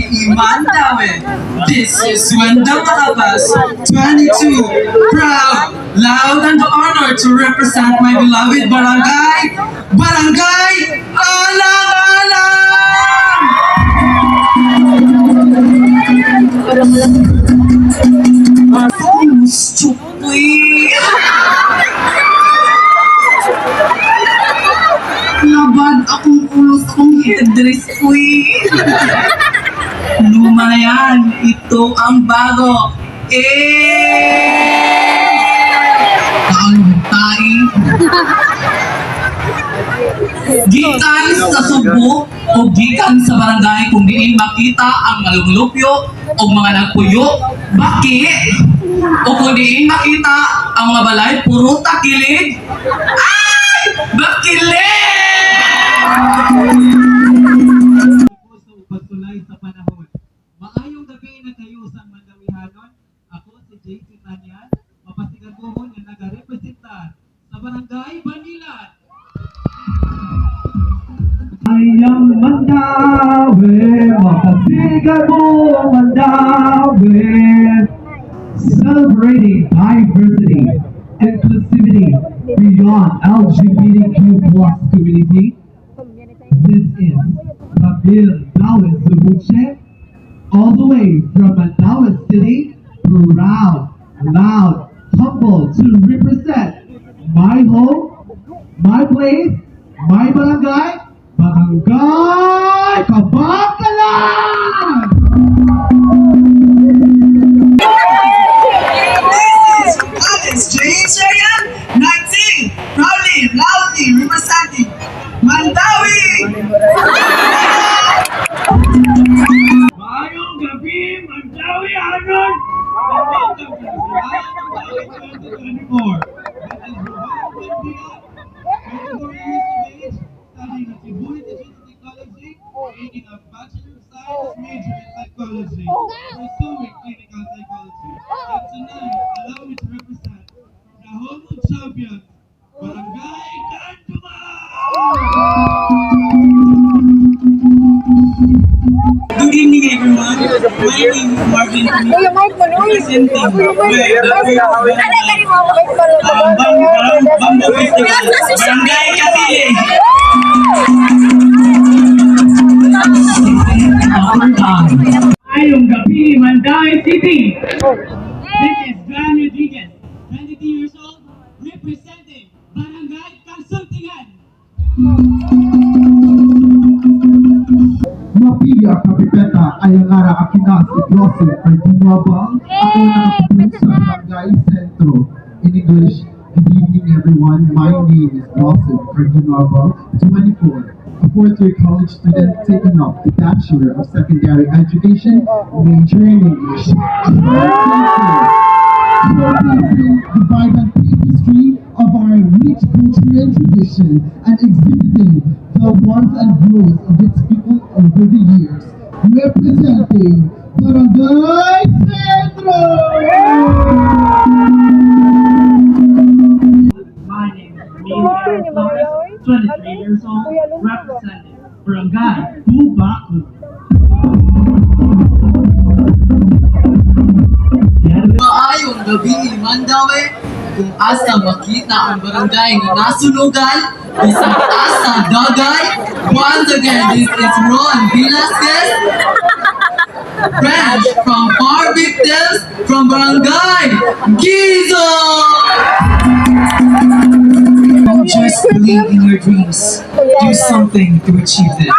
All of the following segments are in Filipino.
Imandawe. This is Wendell Malabas, 22, proud, loud, and honored to represent my beloved barangay, Barangay Alang-alang! Stupid! Laban akong ulos akong headdress ko Luma na yan. Ito ang bago. Ang tayo. Gikan sa Subo o gikan sa barangay kung diin makita ang malulupyo o mga nagpuyo. Bakit? O kung diin makita ang mga balay puro takilig. Ay! Bakilig! Pagtulay sa panahon. Maayong gabi na kayo sa Mandawihanon. Ako si JC Tanyan, mapasigaguhon na nag-representa sa Barangay Banilan. Ayang Mandawi, mapasigaguhon Mandawi. Celebrating diversity, inclusivity beyond LGBTQ+ community. This is Rabir Dawes Zubuche, all the way from Mandaue City, proud, loud, humble to represent my home, my place, my barangay, Barangay Kabakalan! This is Alex James Ryan, 19, proudly, loudly representing Mandawi! Mayong gabi, Mandawi Anon! Welcome to the Mandawi 2024. This is Ruben Buendia, 24 years of age, studying at Cebu Teaching Technology, taking a Bachelor of Science major in Psychology, pursuing Clinical Psychology. And tonight, allow me to represent the home of champions, Barangay Kanduma! Good evening, everyone. My name is Marvin representing Bambo Festival, Barangay Kasili. Ayong gabi, Mandaue City! This is Gran Rodriguez, 22 years old, representing Barangay Kalsultingan. Mapia Kapipeta ay ang ara akina si Blossom Cardinabang. Ako nakapagpunta sa Barangay Centro. In English, good evening everyone. My name is Blossom Cardinabang, 24. A fourth-year college student taking up the Bachelor of Secondary Education, major in English. Showcasing the vibrant history of our rich culture and tradition and exhibiting the warmth and growth of its people over the years. Representing Barangay Centro! My name is Miguel Flores, 23 years old, representing Barangay Bubaku. Maayong gabi, Mandawi. Kung asa makita ang barangay na nasunugan, isang asa dagay. Once again, this is Ron Velasquez, French from Far Victims from Barangay Gizo! Don't just believe in your dreams. Do something to achieve them.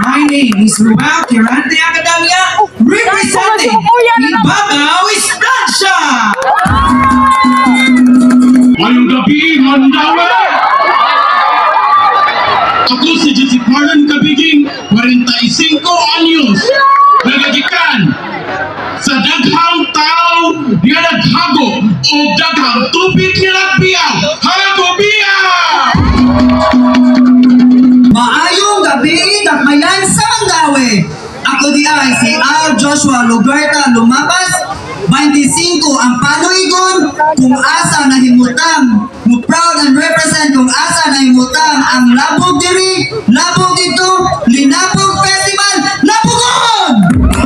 My name is Ruel Kirante Academia, representing Ibagaw Estancia! Ngayong gabi, Mandaue! Ako si Jesse Marlon Cabiging, 45 anyos, nagagikan sa daghang tao nga naghago o daghang tubig nga nagbiyaw. Hagobiya! Maayong gabi, dakmayan sa Mandaue. Ako di ay si R. Joshua Lugarta Lumabas, 25 ang panuigon kung asa nahimutang. Mo proud and represent kung asa nahimutang ang Labog diri, Labog dito, Linabog Festival, Labogon!